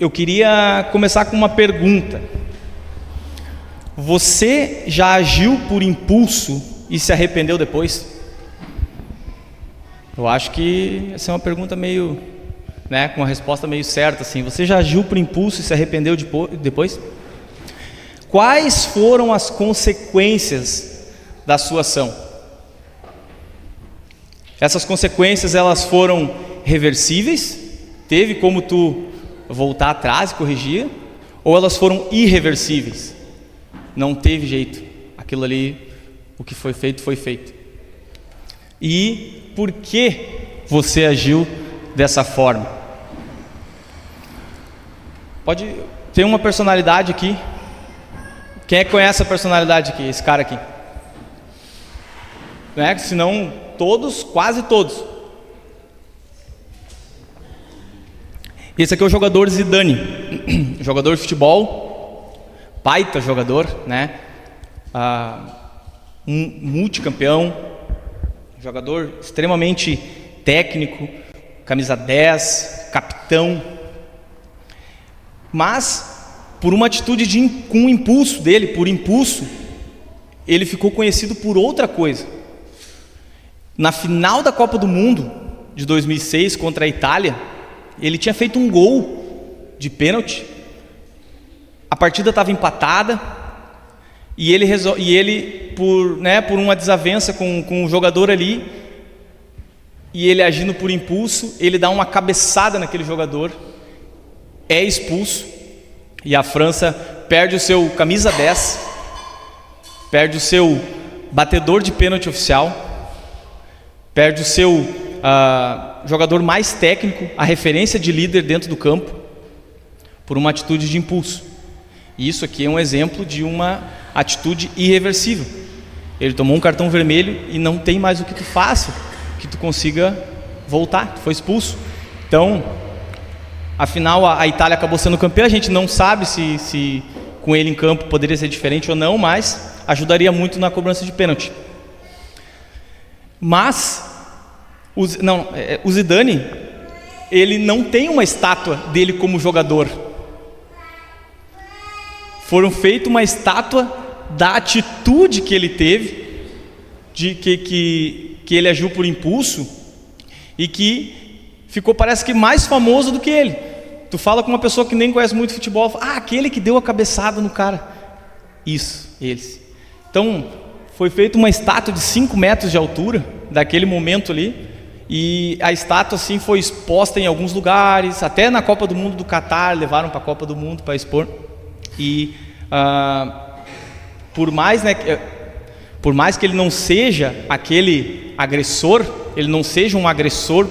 eu queria começar com uma pergunta. Você já agiu por impulso e se arrependeu depois? Eu acho que essa é uma pergunta meio, com uma resposta meio certa, assim. Você já agiu por impulso e se arrependeu depois? Quais foram as consequências da sua ação? Essas consequências, elas foram reversíveis? Teve como tu voltar atrás e corrigir? Ou elas foram irreversíveis? Não teve jeito. Aquilo ali, o que foi feito, foi feito. E por que você agiu dessa forma? Pode ter uma personalidade aqui. Quem é que conhece a personalidade aqui? Esse cara aqui. Se não todos, quase todos. Esse aqui é o jogador Zidane, jogador de futebol, baita jogador, um multicampeão, jogador extremamente técnico, camisa 10, capitão. Mas, por uma atitude com o impulso dele, ele ficou conhecido por outra coisa. Na final da Copa do Mundo de 2006 contra a Itália, ele tinha feito um gol de pênalti. A partida estava empatada e ele por uma desavença com o jogador ali, e ele agindo por impulso, ele dá uma cabeçada naquele jogador, é expulso, e a França perde o seu camisa 10, perde o seu batedor de pênalti oficial, perde o seu jogador mais técnico, a referência de líder dentro do campo, por uma atitude de impulso. E isso aqui é um exemplo de uma atitude irreversível. Ele tomou um cartão vermelho e não tem mais o que tu faça, que tu consiga voltar, tu foi expulso. Então, afinal a Itália acabou sendo campeã. A gente não sabe se com ele em campo poderia ser diferente ou não, mas ajudaria muito na cobrança de pênalti. Mas o Zidane, ele não tem uma estátua dele como jogador. Foram feita uma estátua da atitude que ele teve, de que ele agiu por impulso, e que ficou, parece que, mais famoso do que ele. Tu fala com uma pessoa que nem conhece muito futebol, fala, aquele que deu a cabeçada no cara. Isso, eles. Então, foi feita uma estátua de 5 metros de altura, daquele momento ali, e a estátua assim foi exposta em alguns lugares, até na Copa do Mundo do Catar, levaram para a Copa do Mundo para expor. E por mais que ele não seja aquele agressor, ele não seja um agressor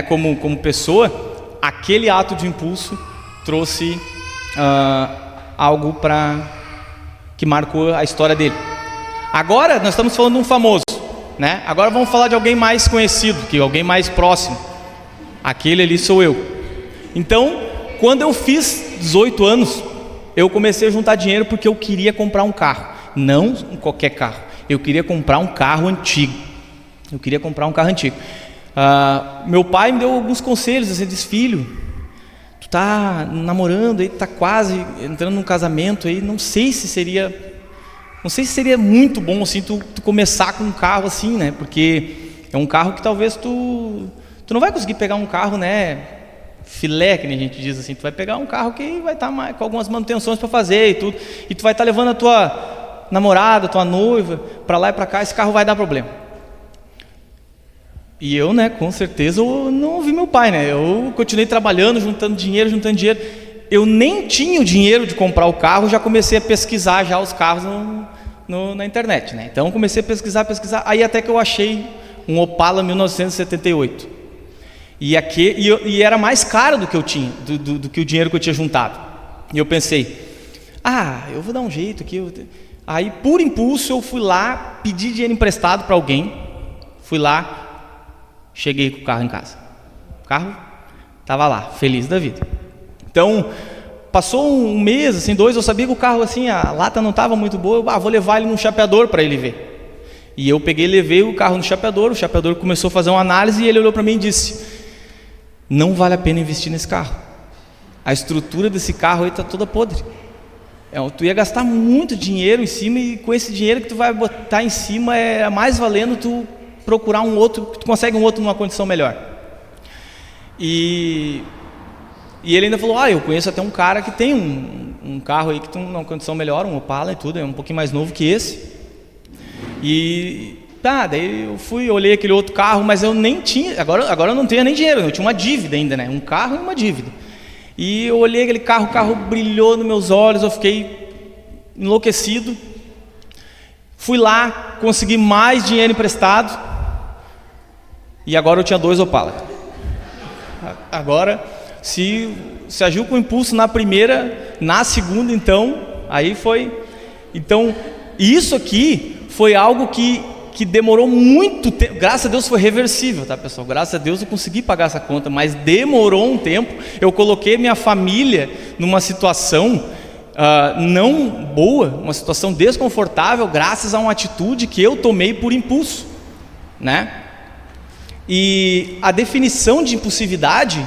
como pessoa, aquele ato de impulso trouxe algo que marcou a história dele. Agora nós estamos falando de um famoso, Agora vamos falar de alguém mais conhecido, alguém mais próximo. Aquele ali sou eu. Então, quando eu fiz 18 anos, eu comecei a juntar dinheiro porque eu queria comprar um carro. Não qualquer carro. Eu queria comprar um carro antigo. Meu pai me deu alguns conselhos, assim, disse, filho, tu tá namorando aí, tá quase entrando num casamento aí, não sei se seria muito bom assim tu começar com um carro assim, porque é um carro que talvez tu não vai conseguir pegar um carro, filé, que nem a gente diz assim. Tu vai pegar um carro que vai estar com algumas manutenções para fazer e tudo, e tu vai estar levando a tua namorada, tua noiva para lá e para cá, esse carro vai dar problema. E eu, com certeza, eu não ouvi meu pai, eu continuei trabalhando, juntando dinheiro. Eu nem tinha o dinheiro de comprar o carro, já comecei a pesquisar já os carros na internet, Então comecei a pesquisar, aí até que eu achei um Opala 1978. E era mais caro do que eu tinha, do que o dinheiro que eu tinha juntado. E eu pensei, eu vou dar um jeito aqui. Aí, por impulso, eu fui lá, pedi dinheiro emprestado para alguém, cheguei com o carro em casa. O carro estava lá, feliz da vida. Então, passou um mês, assim, 2, eu sabia que o carro, assim, a lata não estava muito boa, eu vou levar ele num chapeador para ele ver. E eu levei o carro no chapeador, o chapeador começou a fazer uma análise e ele olhou para mim e disse, não vale a pena investir nesse carro. a estrutura desse carro aí está toda podre. Tu ia gastar muito dinheiro em cima, e com esse dinheiro que tu vai botar em cima, é mais valendo tu procurar um outro, tu consegue um outro numa condição melhor. E ele ainda falou, eu conheço até um cara que tem um carro aí que tem uma condição melhor, um Opala e tudo, é um pouquinho mais novo que esse. E daí eu olhei aquele outro carro, mas eu nem tinha, agora eu não tenho nem dinheiro, eu tinha uma dívida ainda, né? Um carro e uma dívida. E eu olhei aquele carro, o carro brilhou nos meus olhos, eu fiquei enlouquecido. Fui lá, consegui mais dinheiro emprestado, e agora eu tinha 2 Opala. Agora, se agiu com impulso na primeira, na segunda, então, aí foi. Então, isso aqui foi algo que demorou muito tempo. Graças a Deus foi reversível, tá, pessoal? Graças a Deus eu consegui pagar essa conta, mas demorou um tempo. Eu coloquei minha família numa situação não boa, uma situação desconfortável, graças a uma atitude que eu tomei por impulso, né? E a definição de impulsividade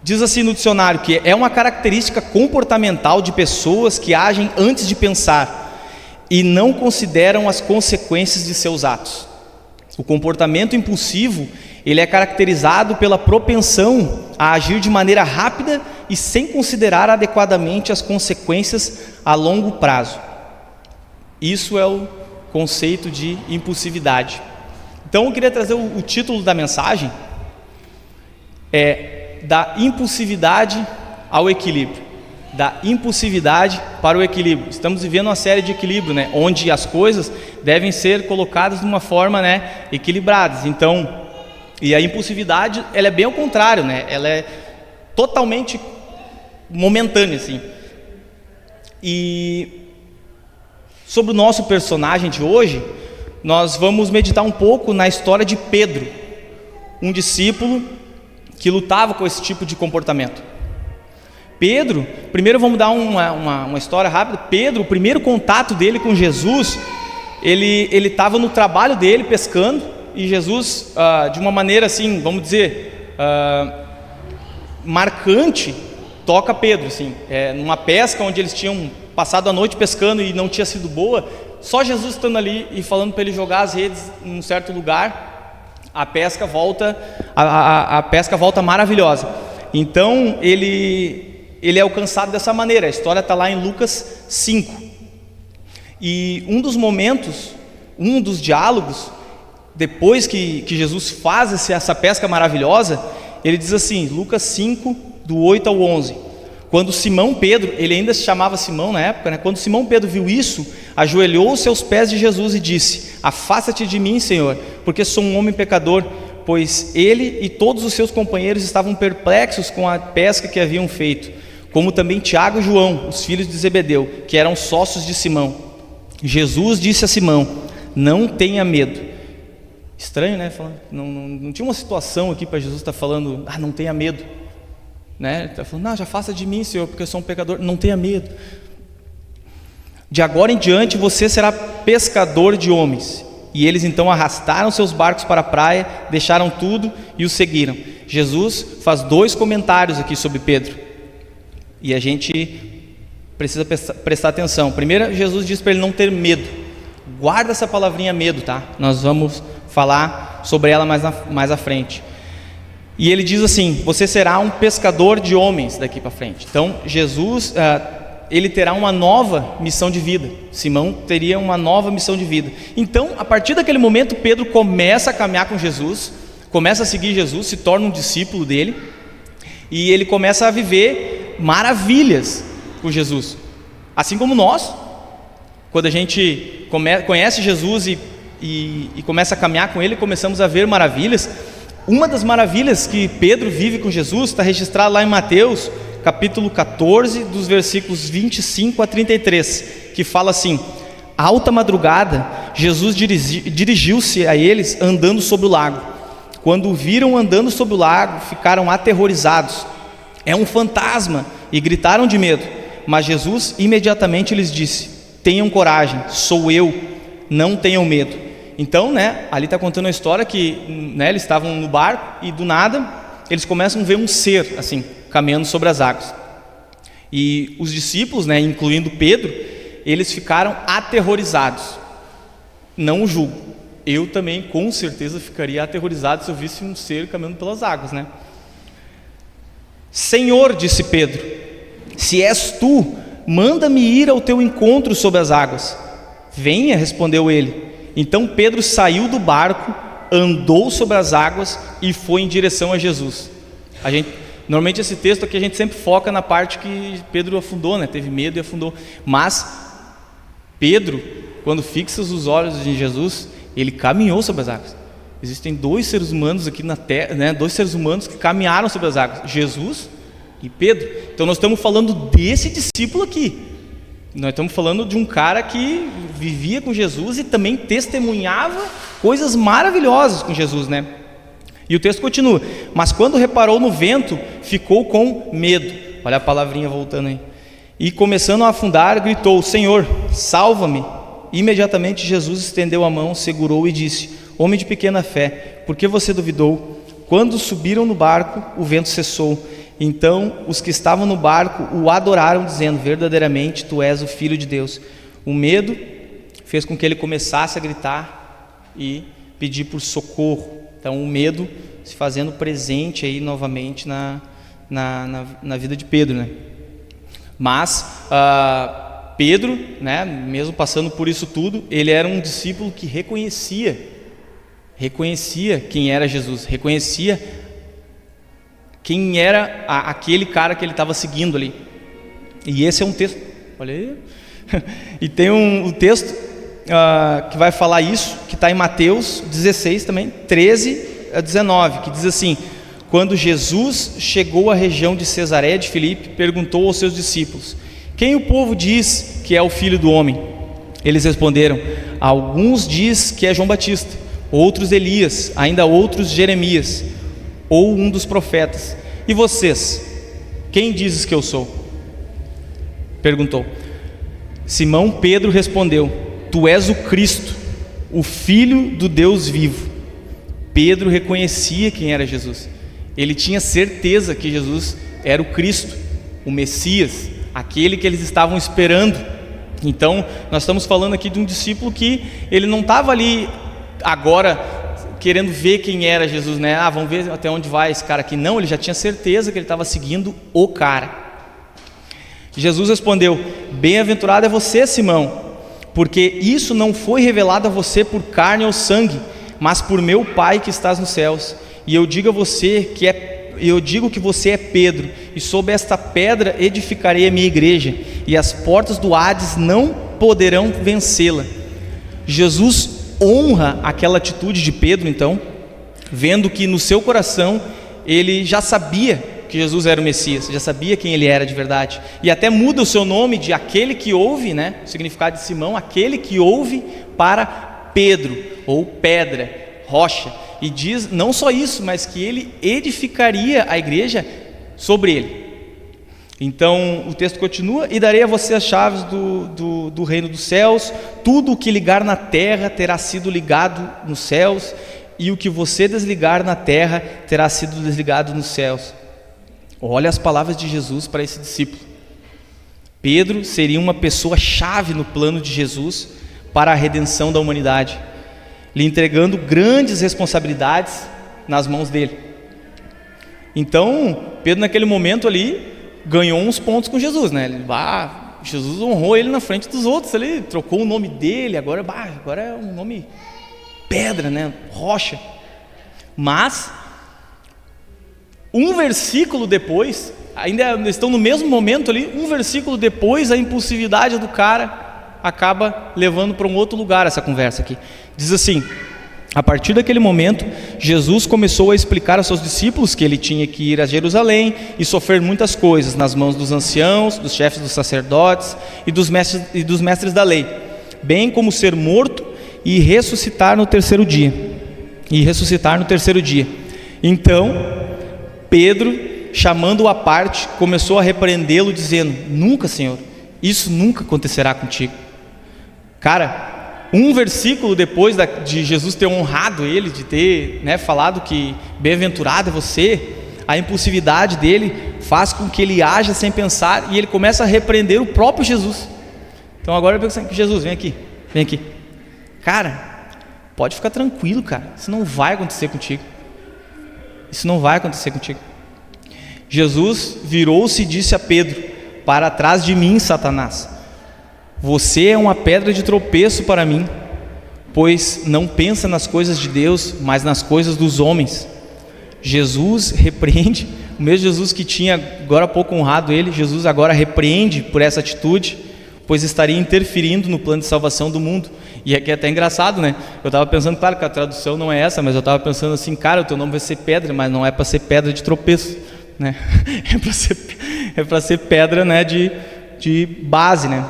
diz assim no dicionário, que é uma característica comportamental de pessoas que agem antes de pensar e não consideram as consequências de seus atos. O comportamento impulsivo, ele é caracterizado pela propensão a agir de maneira rápida e sem considerar adequadamente as consequências a longo prazo. Isso é o conceito de impulsividade. Então eu queria trazer o título da mensagem, da impulsividade ao equilíbrio. Da impulsividade para o equilíbrio. Estamos vivendo uma série de equilíbrio, né? Onde as coisas devem ser colocadas de uma forma, né, equilibradas. Então, e a impulsividade, ela é bem ao contrário, né? Ela é totalmente momentânea, assim. E sobre o nosso personagem de hoje, nós vamos meditar um pouco na história de Pedro, um discípulo que lutava com esse tipo de comportamento. Pedro, primeiro vamos dar uma história rápida. Pedro, o primeiro contato dele com Jesus, ele estava no trabalho dele pescando, e Jesus, de uma maneira assim, vamos dizer, marcante, toca Pedro, assim, numa pesca onde eles tinham passado a noite pescando e não tinha sido boa, só Jesus estando ali e falando para ele jogar as redes em um certo lugar, a pesca volta, a pesca volta maravilhosa. Então ele é alcançado dessa maneira. A história está lá em Lucas 5. E um dos momentos, um dos diálogos, depois que Jesus faz essa pesca maravilhosa, ele diz assim, Lucas 5, do 8 ao 11. Quando Simão Pedro, ele ainda se chamava Simão na época, né? Quando Simão Pedro viu isso, ajoelhou-se aos pés de Jesus e disse, afasta-te de mim, Senhor, porque sou um homem pecador. Pois ele e todos os seus companheiros estavam perplexos com a pesca que haviam feito, como também Tiago e João, os filhos de Zebedeu, que eram sócios de Simão. Jesus disse a Simão, não tenha medo. Estranho, né? Não tinha uma situação aqui para Jesus estar falando, não tenha medo, né? Ele está falando, já afasta de mim, Senhor, porque eu sou um pecador. Não tenha medo. De agora em diante você será pescador de homens. E eles então arrastaram seus barcos para a praia, deixaram tudo e o seguiram. Jesus faz 2 comentários aqui sobre Pedro, e a gente precisa prestar atenção. Primeiro, Jesus diz para ele não ter medo. Guarda essa palavrinha medo, tá? Nós vamos falar sobre ela mais à frente. E ele diz assim, você será um pescador de homens daqui para frente. Então Jesus, ele terá uma nova missão de vida. Simão teria uma nova missão de vida. Então, a partir daquele momento, Pedro começa a caminhar com Jesus, começa a seguir Jesus, se torna um discípulo dele, e ele começa a viver maravilhas com Jesus. Assim como nós, quando a gente conhece Jesus e começa a caminhar com ele, começamos a ver maravilhas. Uma das maravilhas que Pedro vive com Jesus está registrada lá em Mateus, capítulo 14, dos versículos 25 a 33, que fala assim: alta madrugada, Jesus dirigiu-se a eles andando sobre o lago. Quando o viram andando sobre o lago, ficaram aterrorizados. É um fantasma, e gritaram de medo. Mas Jesus imediatamente lhes disse: tenham coragem, sou eu, não tenham medo. Então, ali está contando a história que eles estavam no barco e do nada eles começam a ver um ser assim, caminhando sobre as águas. E os discípulos, né, incluindo Pedro, eles ficaram aterrorizados. Não o julgo. Eu também, com certeza, ficaria aterrorizado se eu visse um ser caminhando pelas águas, né? Senhor, disse Pedro, se és tu, manda-me ir ao teu encontro sobre as águas. Venha, respondeu ele. Então Pedro saiu do barco, andou sobre as águas e foi em direção a Jesus. Normalmente esse texto aqui a gente sempre foca na parte que Pedro afundou, né? Teve medo e afundou. Mas Pedro, quando fixa os olhos em Jesus, ele caminhou sobre as águas. Existem dois seres humanos aqui na terra, né? Dois seres humanos que caminharam sobre as águas, Jesus e Pedro. Então nós estamos falando desse discípulo aqui. Nós estamos falando de um cara que vivia com Jesus e também testemunhava coisas maravilhosas com Jesus, né? E o texto continua: mas quando reparou no vento, ficou com medo. Olha a palavrinha voltando aí. E começando a afundar, gritou: Senhor, salva-me. Imediatamente Jesus estendeu a mão, segurou e disse: homem de pequena fé, por que você duvidou? Quando subiram no barco, o vento cessou. Então os que estavam no barco o adoraram, dizendo: verdadeiramente tu és o Filho de Deus. O medo fez com que ele começasse a gritar e pedir por socorro. Então o medo se fazendo presente aí novamente na vida de Pedro, né? Mas Pedro, né, mesmo passando por isso tudo, ele era um discípulo que reconhecia quem era Jesus, reconhecia quem era aquele cara que ele estava seguindo ali. E esse é um texto, olha aí, e tem um texto que vai falar isso, que está em Mateus 16 também, 13 a 19, que diz assim: quando Jesus chegou à região de Cesareia de Filipe, perguntou aos seus discípulos: quem o povo diz que é o Filho do Homem? Eles responderam: alguns diz que é João Batista, outros Elias, ainda outros Jeremias, ou um dos profetas. E vocês, quem dizes que eu sou? Perguntou. Simão Pedro respondeu: tu és o Cristo, o Filho do Deus vivo. Pedro reconhecia quem era Jesus. Ele tinha certeza que Jesus era o Cristo, o Messias, aquele que eles estavam esperando. Então nós estamos falando aqui de um discípulo que ele não estava ali agora querendo ver quem era Jesus, né? Vamos ver até onde vai esse cara aqui. Não, ele já tinha certeza que ele estava seguindo o cara. Jesus respondeu: bem-aventurado é você, Simão, porque isso não foi revelado a você por carne ou sangue, mas por meu Pai que estás nos céus. E eu digo que você é Pedro, e sob esta pedra edificarei a minha igreja, e as portas do Hades não poderão vencê-la. Jesus honra aquela atitude de Pedro, então, vendo que no seu coração ele já sabia que Jesus era o Messias, já sabia quem ele era de verdade, e até muda o seu nome de aquele que ouve, né? O significado de Simão, aquele que ouve, para Pedro, ou pedra, rocha. E diz não só isso, mas que ele edificaria a igreja sobre ele. Então o texto continua: e darei a você as chaves do reino dos céus. Tudo o que ligar na terra terá sido ligado nos céus, e o que você desligar na terra terá sido desligado nos céus. Olha as palavras de Jesus para esse discípulo. Pedro seria uma pessoa chave no plano de Jesus para a redenção da humanidade, lhe entregando grandes responsabilidades nas mãos dele. Então Pedro naquele momento ali ganhou uns pontos com Jesus, né? Jesus honrou ele na frente dos outros, ele trocou o nome dele, agora é um nome pedra, né? Rocha. Mas um versículo depois, ainda estão no mesmo momento ali, um versículo depois, a impulsividade do cara acaba levando para um outro lugar essa conversa aqui. Diz assim: a partir daquele momento, Jesus começou a explicar aos seus discípulos que ele tinha que ir a Jerusalém e sofrer muitas coisas nas mãos dos anciãos, dos chefes dos sacerdotes e dos mestres da lei, bem como ser morto e ressuscitar no terceiro dia. Então Pedro, chamando-o à parte, começou a repreendê-lo, dizendo: nunca, Senhor, isso nunca acontecerá contigo. Cara, um versículo depois de Jesus ter honrado ele, de ter, né, falado que bem-aventurado é você, a impulsividade dele faz com que ele haja sem pensar, e ele começa a repreender o próprio Jesus. Então agora eu penso assim: Jesus, vem aqui. Cara, pode ficar tranquilo, cara, isso não vai acontecer contigo. Jesus virou-se e disse a Pedro: para trás de mim, Satanás, você é uma pedra de tropeço para mim, pois não pensa nas coisas de Deus, mas nas coisas dos homens. Jesus repreende, o mesmo Jesus que tinha agora há pouco honrado ele, Jesus agora repreende por essa atitude, pois estaria interferindo no plano de salvação do mundo. E aqui é até engraçado, né? Eu estava pensando, claro que a tradução não é essa, mas eu estava pensando assim: cara, o teu nome vai ser pedra, mas não é para ser pedra de tropeço, né? É para ser pedra, né, de base, né?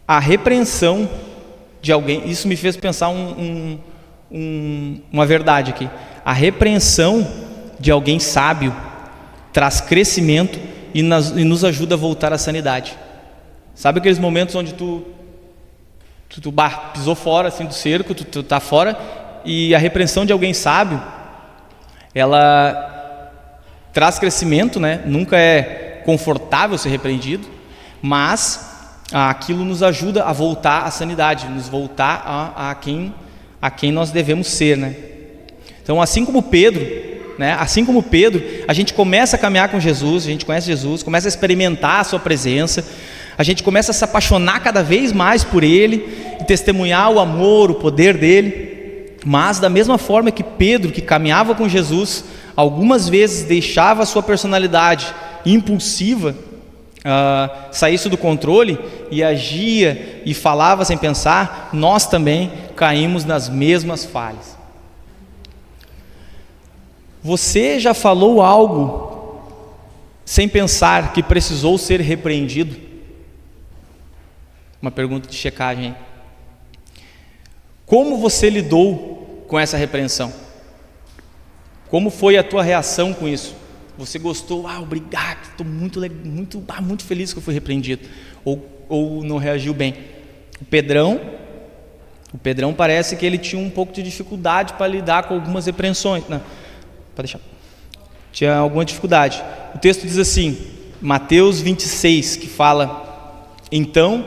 A repreensão de alguém, isso me fez pensar uma verdade aqui. A repreensão de alguém sábio traz crescimento e nos ajuda a voltar à sanidade. Sabe aqueles momentos onde tu pisou fora assim do cerco, tu tá fora, e a repreensão de alguém sábio, ela traz crescimento, né? Nunca é confortável ser repreendido, mas aquilo nos ajuda a voltar à sanidade, nos voltar a quem nós devemos ser, né? Então, assim como Pedro, a gente começa a caminhar com Jesus, a gente conhece Jesus, começa a experimentar a sua presença, a gente começa a se apaixonar cada vez mais por Ele, e testemunhar o amor, o poder dEle. Mas da mesma forma que Pedro, que caminhava com Jesus, algumas vezes deixava a sua personalidade impulsiva saísse do controle e agia e falava sem pensar, nós também caímos nas mesmas falhas. Você já falou algo sem pensar que precisou ser repreendido? Uma pergunta de checagem aí. Como você lidou com essa repreensão? Como foi a tua reação com isso? Você gostou? Obrigado, estou muito feliz que eu fui repreendido. Ou não reagiu bem? O Pedrão parece que ele tinha um pouco de dificuldade para lidar com algumas repreensões. Não, pode deixar. Tinha alguma dificuldade. O texto diz assim, Mateus 26, que fala: então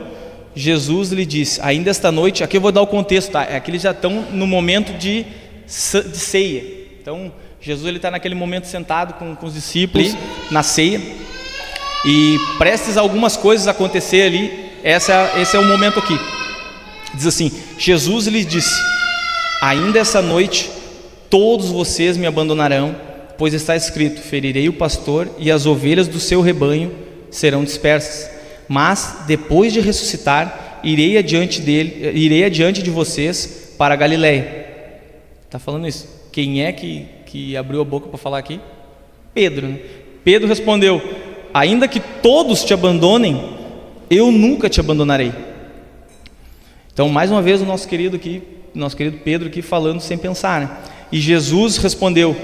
Jesus lhe disse, ainda esta noite, aqui eu vou dar o contexto, tá? É que eles já estão no momento de ceia. Então Jesus está naquele momento sentado com os discípulos na ceia, e prestes a algumas coisas acontecer ali. Esse é o momento aqui. Diz assim: Jesus lhe disse, ainda essa noite todos vocês me abandonarão, pois está escrito, ferirei o pastor e as ovelhas do seu rebanho serão dispersas. Mas depois de ressuscitar, irei adiante de vocês para a Galileia. Está falando isso. Quem é que abriu a boca para falar aqui? Pedro, né? Pedro respondeu: ainda que todos te abandonem, eu nunca te abandonarei. Então, mais uma vez, o nosso querido Pedro aqui falando sem pensar, né? E Jesus respondeu,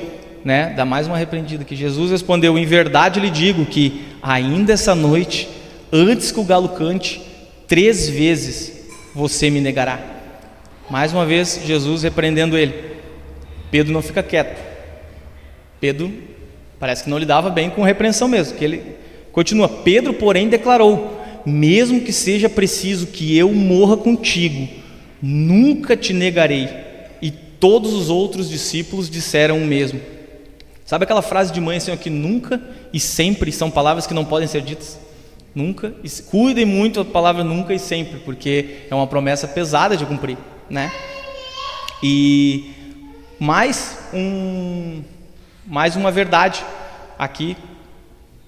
né? Dá mais uma repreendida aqui. Jesus respondeu: em verdade lhe digo que ainda essa noite, antes que o galo cante, 3 vezes você me negará. Mais uma vez, Jesus repreendendo ele. Pedro não fica quieto. Pedro parece que não lidava bem com repreensão mesmo, que ele continua. Pedro, porém, declarou: mesmo que seja preciso que eu morra contigo, nunca te negarei. E todos os outros discípulos disseram o mesmo. Sabe aquela frase de mãe assim, ó, que nunca e sempre são palavras que não podem ser ditas? Nunca, e cuidem muito da palavra nunca e sempre, porque é uma promessa pesada de cumprir, né? E mais uma verdade aqui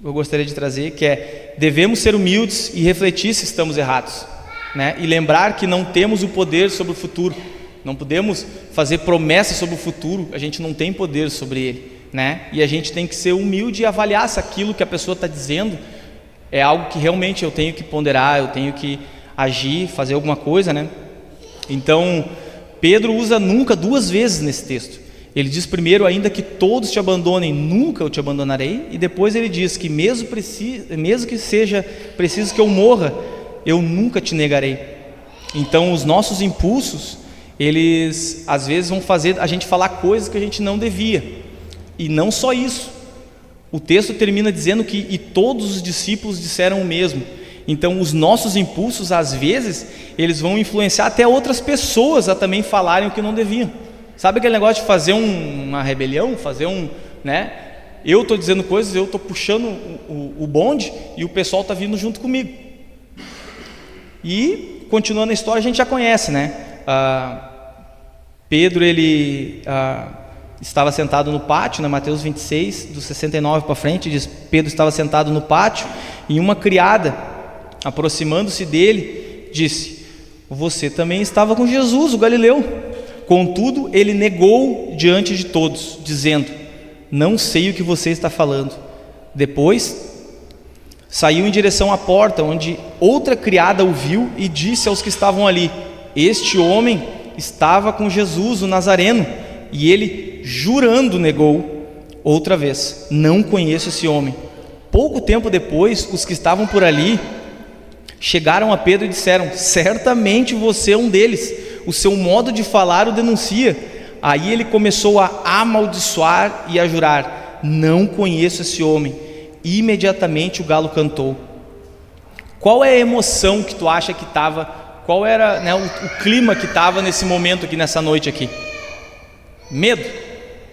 eu gostaria de trazer, que é: devemos ser humildes e refletir se estamos errados, né? E lembrar que não temos o poder sobre o futuro, não podemos fazer promessas sobre o futuro, a gente não tem poder sobre ele, né? E a gente tem que ser humilde e avaliar se aquilo que a pessoa está dizendo é algo que realmente eu tenho que ponderar, eu tenho que agir, fazer alguma coisa, né? Então Pedro usa nunca 2 vezes nesse texto. Ele diz primeiro: ainda que todos te abandonem, nunca eu te abandonarei. E depois ele diz que mesmo que seja preciso que eu morra, eu nunca te negarei. Então os nossos impulsos, eles às vezes vão fazer a gente falar coisas que a gente não devia. E não só isso, O texto termina dizendo que e todos os discípulos disseram o mesmo. Então os nossos impulsos, às vezes, eles vão influenciar até outras pessoas a também falarem o que não deviam. Sabe aquele negócio de fazer uma rebelião, né? Eu estou dizendo coisas, eu estou puxando o bonde e o pessoal está vindo junto comigo. E, continuando a história, a gente já conhece, né? Pedro, ele estava sentado no pátio, né? Mateus 26, do 69 para frente, diz: Pedro estava sentado no pátio e uma criada, aproximando-se dele, disse: você também estava com Jesus, o Galileu. Contudo, ele negou diante de todos, dizendo: não sei o que você está falando. Depois saiu em direção à porta, onde outra criada o viu e disse aos que estavam ali: este homem estava com Jesus, o Nazareno. E ele, jurando, negou outra vez: não conheço esse homem. Pouco tempo depois, os que estavam por ali chegaram a Pedro e disseram: certamente você é um deles, o seu modo de falar o denuncia. Aí ele começou a amaldiçoar e a jurar: não conheço esse homem. E imediatamente o galo cantou. Qual é a emoção que tu acha que estava? Qual era, né, o clima que estava nesse momento aqui, nessa noite aqui? Medo,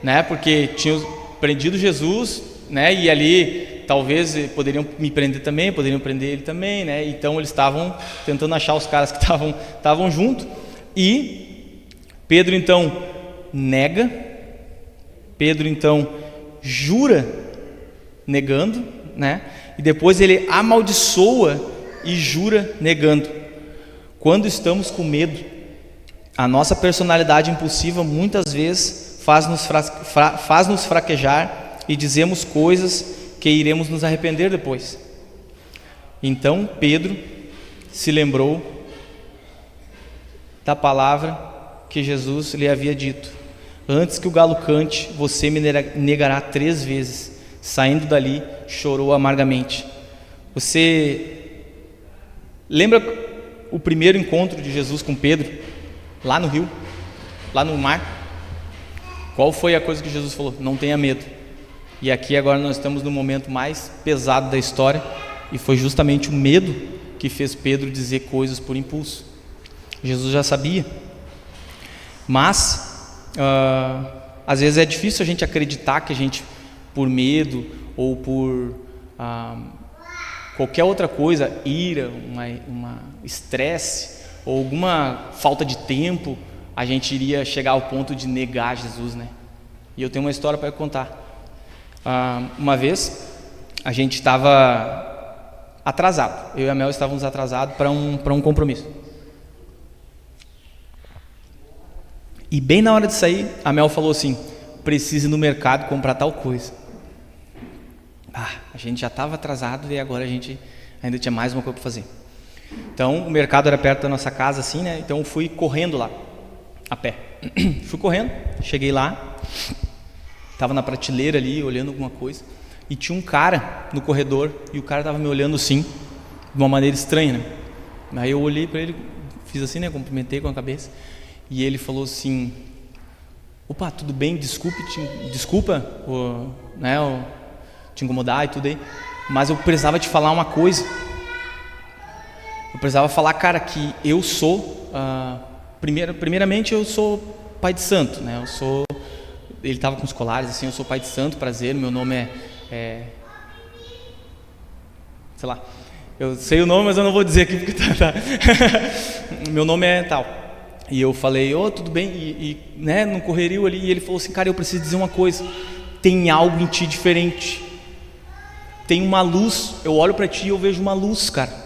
né? Porque tinham prendido Jesus, né? E ali talvez poderiam me prender também, poderiam prender ele também, né? Então eles estavam tentando achar os caras que estavam junto. E Pedro então nega, Pedro então jura, negando, né? E depois ele amaldiçoa e jura, negando. Quando estamos com medo, a nossa personalidade impulsiva muitas vezes faz-nos fraquejar e dizemos coisas que iremos nos arrepender depois. Então Pedro se lembrou da palavra que Jesus lhe havia dito: antes que o galo cante, você me negará 3 vezes. Saindo dali, chorou amargamente. Você lembra o primeiro encontro de Jesus com Pedro, lá no rio, lá no mar? Qual foi a coisa que Jesus falou? Não tenha medo. E aqui agora nós estamos no momento mais pesado da história, e foi justamente o medo que fez Pedro dizer coisas por impulso. Jesus já sabia, mas às vezes é difícil a gente acreditar que a gente, por medo ou por qualquer outra coisa, ira, uma estresse ou alguma falta de tempo, a gente iria chegar ao ponto de negar Jesus, né? E eu tenho uma história para contar. Uma vez a gente estava atrasado, eu e a Mel estávamos atrasados para um compromisso. E bem na hora de sair, a Mel falou assim: precisa ir no mercado comprar tal coisa. A gente já estava atrasado e agora a gente ainda tinha mais uma coisa para fazer. Então o mercado era perto da nossa casa, assim, né? Então eu fui correndo lá, a pé. Fui correndo, cheguei lá, estava na prateleira ali, olhando alguma coisa, e tinha um cara no corredor, e o cara estava me olhando assim, de uma maneira estranha, né? Aí eu olhei para ele, fiz assim, né? Cumprimentei com a cabeça, e ele falou assim: opa, tudo bem, desculpa, te incomodar e tudo aí, mas eu precisava te falar uma coisa. Eu precisava falar, cara, que eu sou, primeiramente eu sou pai de santo, né? Ele estava com os colares assim: eu sou pai de santo, prazer, meu nome sei lá, eu sei o nome, mas eu não vou dizer aqui porque tá. Meu nome é tal. E eu falei: tudo bem, e né, no correrio ali, e ele falou assim: cara, eu preciso dizer uma coisa, tem algo em ti diferente, tem uma luz, eu olho para ti e eu vejo uma luz, cara.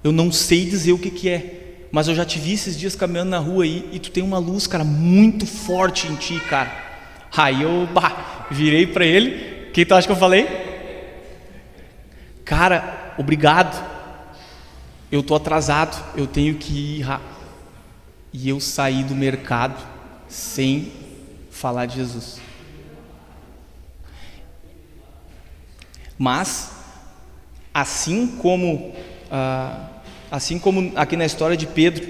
Eu não sei dizer o que é, mas eu já te vi esses dias caminhando na rua aí, e tu tem uma luz, cara, muito forte em ti, cara. Aí eu virei para ele: o que tu acha que eu falei? Cara, obrigado, eu tô atrasado, eu tenho que ir. E eu saí do mercado sem falar de Jesus. Mas assim como aqui na história de Pedro,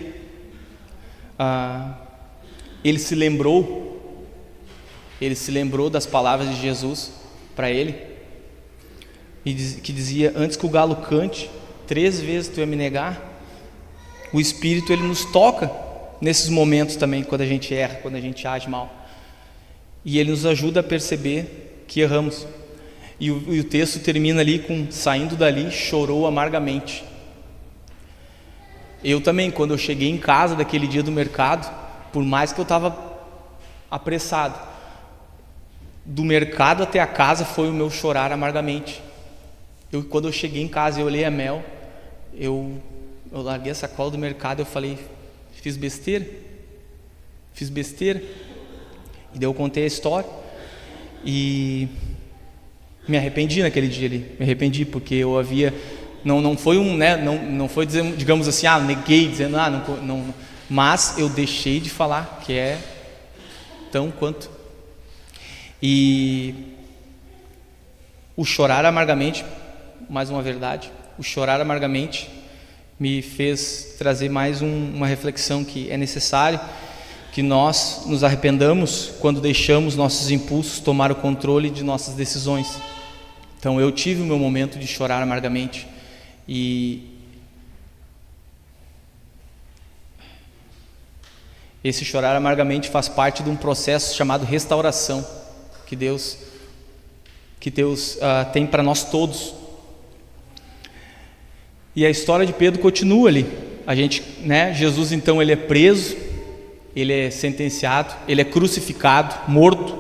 ele se lembrou das palavras de Jesus para ele, que dizia: antes que o galo cante, 3 vezes tu ia me negar. O Espírito, ele nos toca nesses momentos também, quando a gente erra, quando a gente age mal, e ele nos ajuda a perceber que erramos. E o texto termina ali com: saindo dali, chorou amargamente. Eu também, quando eu cheguei em casa daquele dia do mercado, por mais que eu estava apressado, do mercado até a casa foi o meu chorar amargamente. Quando eu cheguei em casa, eu olhei a Mel, eu larguei a sacola do mercado, eu falei: fiz besteira. E daí eu contei a história e me arrependi naquele dia ali. Me arrependi porque eu havia, não foi não foi dizer, digamos assim, neguei, dizendo não, mas eu deixei de falar, que é tão quanto. E o chorar amargamente, mais uma verdade, o chorar amargamente me fez trazer mais uma reflexão, que é necessário que nós nos arrependamos quando deixamos nossos impulsos tomar o controle de nossas decisões. Então eu tive o meu momento de chorar amargamente, e esse chorar amargamente faz parte de um processo chamado restauração, que Deus tem para nós todos. E a história de Pedro continua ali. Jesus então, ele é preso, ele é sentenciado, ele é crucificado, morto,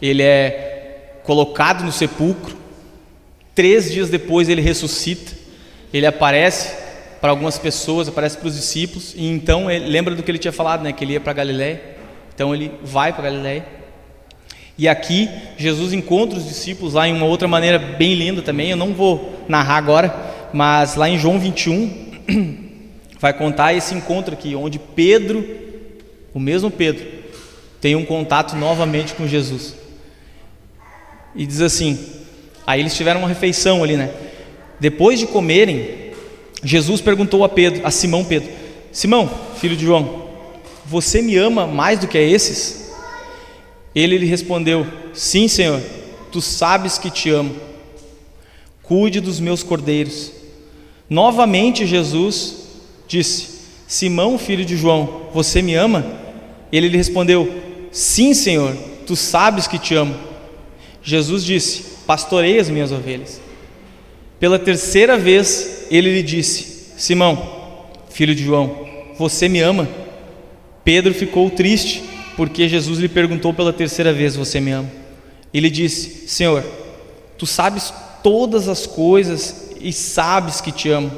ele é colocado no sepulcro. 3 dias depois ele ressuscita, ele aparece para algumas pessoas, aparece para os discípulos, e então ele lembra do que ele tinha falado, que ele ia para Galiléia. Então ele vai para Galiléia, e aqui Jesus encontra os discípulos lá em uma outra maneira bem linda também. Eu não vou narrar agora, mas lá em João 21 vai contar esse encontro aqui, onde Pedro, o mesmo Pedro, tem um contato novamente com Jesus. E diz assim: aí eles tiveram uma refeição ali, Depois de comerem, Jesus perguntou a Simão Pedro: Simão, filho de João, você me ama mais do que a esses? Ele lhe respondeu: sim, Senhor, tu sabes que te amo. Cuide dos meus cordeiros. Novamente Jesus disse: Simão, filho de João, você me ama? Ele lhe respondeu: sim, Senhor, tu sabes que te amo. Jesus disse: pastorei as minhas ovelhas. Pela 3ª vez ele lhe disse: Simão, filho de João, você me ama? Pedro ficou triste, porque Jesus lhe perguntou pela 3ª vez: você me ama? Ele disse: Senhor, tu sabes todas as coisas e sabes que te amo.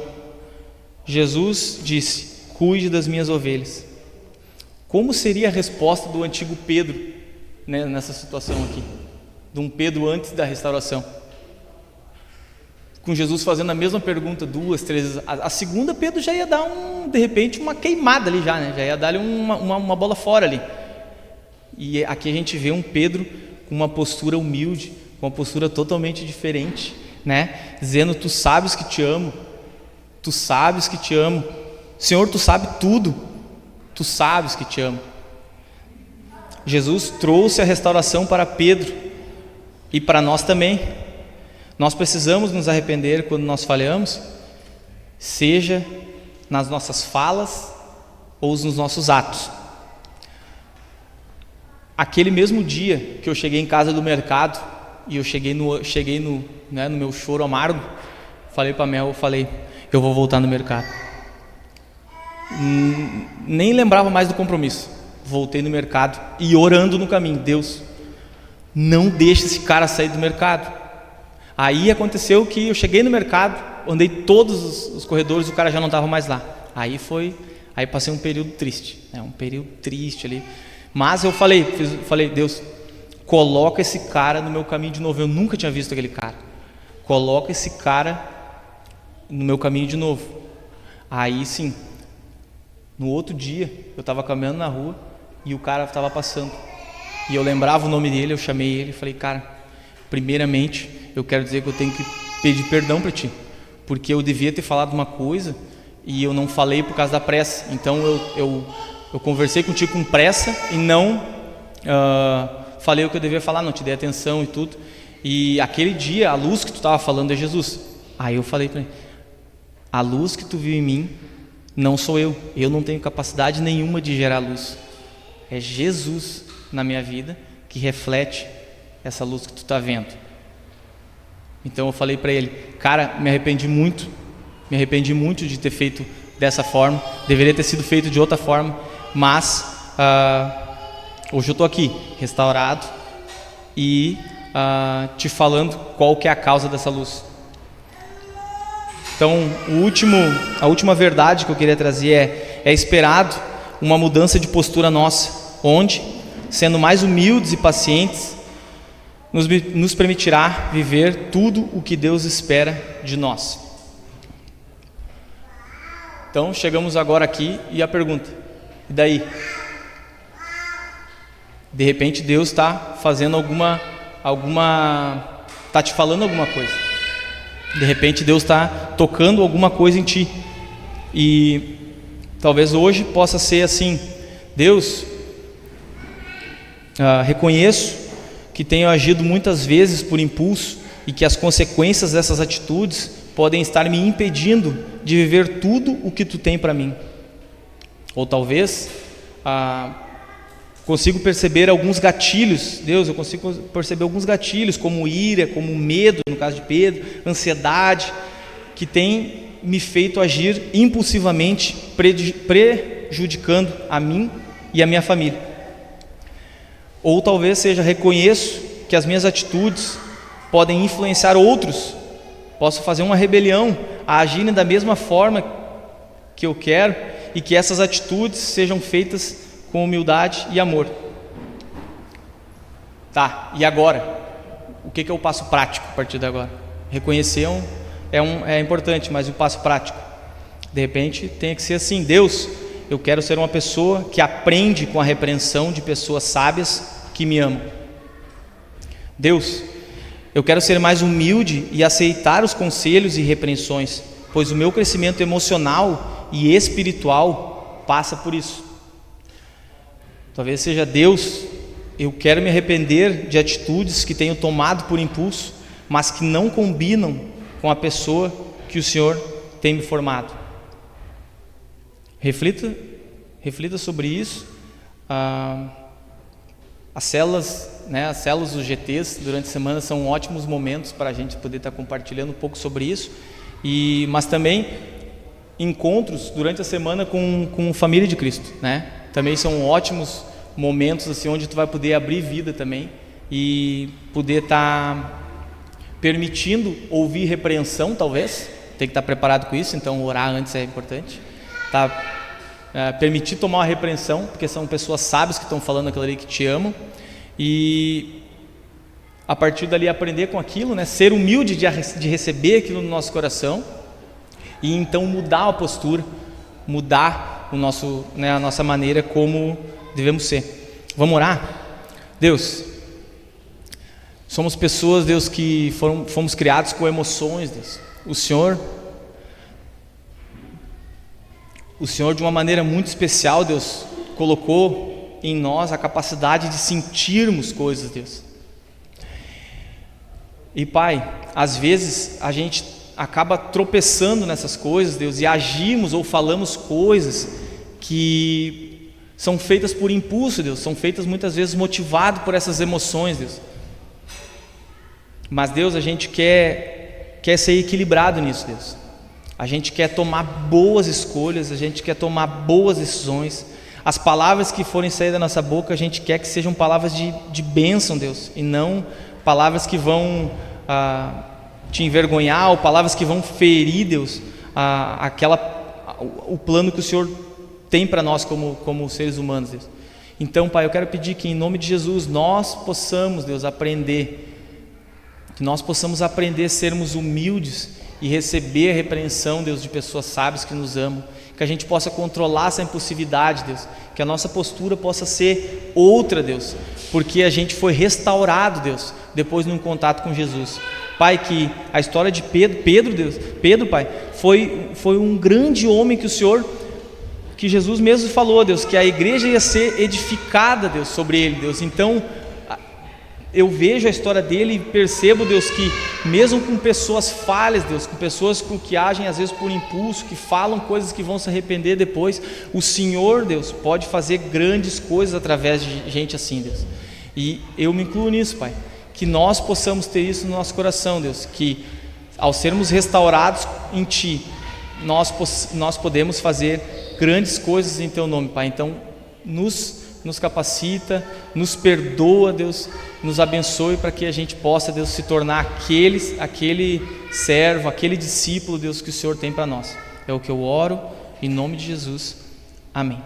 Jesus disse: cuide das minhas ovelhas. Como seria a resposta do antigo Pedro, nessa situação aqui, de um Pedro antes da restauração, com Jesus fazendo a mesma pergunta 2, 3 vezes? A segunda, Pedro já ia dar de repente uma queimada ali já ia dar ali uma bola fora ali. E aqui a gente vê um Pedro com uma postura humilde, com uma postura totalmente diferente, dizendo: tu sabes que te amo, tu sabes que te amo, Senhor, tu sabes tudo, tu sabes que te amo. Jesus trouxe a restauração para Pedro e para nós também. Nós precisamos nos arrepender quando nós falhamos, seja nas nossas falas ou nos nossos atos. Aquele mesmo dia que eu cheguei em casa do mercado e eu cheguei no meu choro amargo, falei para a Mel, eu vou voltar no mercado. Nem lembrava mais do compromisso. Voltei no mercado e orando no caminho: Deus, não deixe esse cara sair do mercado. Aí aconteceu que eu cheguei no mercado, andei todos os corredores, o cara já não estava mais lá. Aí passei um período triste, ali. Mas eu falei: Deus, coloca esse cara no meu caminho de novo. Eu nunca tinha visto aquele cara. Coloca esse cara no meu caminho de novo. Aí sim, no outro dia, eu estava caminhando na rua e o cara estava passando. E eu lembrava o nome dele, eu chamei ele e falei: cara, primeiramente, eu quero dizer que eu tenho que pedir perdão para ti, porque eu devia ter falado uma coisa e eu não falei por causa da pressa. Então eu conversei contigo com pressa e não falei o que eu devia falar, não te dei atenção e tudo. E aquele dia, a luz que tu estava falando é Jesus. Aí eu falei para ele: a luz que tu viu em mim não sou eu não tenho capacidade nenhuma de gerar luz. É Jesus na minha vida que reflete essa luz que tu está vendo. Então eu falei para ele: cara, me arrependi muito de ter feito dessa forma, deveria ter sido feito de outra forma, mas hoje eu estou aqui, restaurado, e te falando qual que é a causa dessa luz. Então a última verdade que eu queria trazer é esperado uma mudança de postura nossa, onde, sendo mais humildes e pacientes, nos permitirá viver tudo o que Deus espera de nós. Então chegamos agora aqui e a pergunta: e daí? De repente Deus está fazendo está te falando alguma coisa. De repente Deus está tocando alguma coisa em ti. E talvez hoje possa ser assim: Deus, reconheço que tenho agido muitas vezes por impulso e que as consequências dessas atitudes podem estar me impedindo de viver tudo o que tu tem para mim. Ou talvez consigo perceber alguns gatilhos. Deus, eu consigo perceber alguns gatilhos, como ira, como medo, no caso de Pedro, ansiedade, que tem me feito agir impulsivamente, prejudicando a mim e a minha família. Ou talvez seja: reconheço que as minhas atitudes podem influenciar outros, posso fazer uma rebelião a agirem da mesma forma que eu quero, e que essas atitudes sejam feitas com humildade e amor. Tá, e agora? O que é o passo prático a partir de agora? Reconhecer é importante, mas o passo prático, de repente, tem que ser assim: Deus, eu quero ser uma pessoa que aprende com a repreensão de pessoas sábias que me amam. Deus, eu quero ser mais humilde e aceitar os conselhos e repreensões, pois o meu crescimento emocional e espiritual passa por isso. Talvez seja: Deus, eu quero me arrepender de atitudes que tenho tomado por impulso, mas que não combinam com a pessoa que o Senhor tem me formado. Reflita sobre isso. As células dos GTs durante a semana são ótimos momentos para a gente poder estar compartilhando um pouco sobre isso, mas também encontros durante a semana com família de Cristo, né? Também são ótimos momentos assim, onde tu vai poder abrir vida também e poder estar permitindo ouvir repreensão. Talvez tem que estar preparado com isso, então orar antes é importante, permitir tomar uma repreensão, porque são pessoas sábias que estão falando aquilo ali, que te amam, e a partir dali aprender com aquilo, né? Ser humilde de receber aquilo no nosso coração, e então mudar a postura, mudar a nossa maneira como devemos ser. Vamos orar? Deus, somos pessoas, Deus, que fomos criados com emoções, Deus. O Senhor de uma maneira muito especial, Deus, colocou em nós a capacidade de sentirmos coisas, Deus. E Pai, às vezes a gente acaba tropeçando nessas coisas, Deus, e agimos ou falamos coisas que são feitas por impulso, Deus, são feitas muitas vezes motivado por essas emoções, Deus. Mas Deus, a gente quer ser equilibrado nisso, Deus. A gente quer tomar boas escolhas, a gente quer tomar boas decisões. As palavras que forem sair da nossa boca, a gente quer que sejam palavras de bênção, Deus, e não palavras que vão te envergonhar, ou palavras que vão ferir, Deus, o plano que o Senhor tem para nós como seres humanos, Deus. Então, Pai, eu quero pedir que em nome de Jesus nós possamos, Deus, que nós possamos aprender a sermos humildes e receber a repreensão, Deus, de pessoas sábias que nos amam, que a gente possa controlar essa impulsividade, Deus, que a nossa postura possa ser outra, Deus, porque a gente foi restaurado, Deus, depois de um contato com Jesus. Pai, que a história de Pedro, Pai, foi um grande homem que Jesus mesmo falou, Deus, que a igreja ia ser edificada, Deus, sobre ele, Deus. Então eu vejo a história dele e percebo, Deus, que mesmo com pessoas falhas, Deus, com pessoas que agem às vezes por impulso, que falam coisas que vão se arrepender depois, o Senhor, Deus, pode fazer grandes coisas através de gente assim, Deus. E eu me incluo nisso, Pai, que nós possamos ter isso no nosso coração, Deus, que ao sermos restaurados em Ti, nós podemos fazer grandes coisas em Teu nome, Pai. Então nos capacita, nos perdoa, Deus, nos abençoe para que a gente possa, Deus, se tornar aquele servo, aquele discípulo, Deus, que o Senhor tem para nós. É o que eu oro, em nome de Jesus, amém.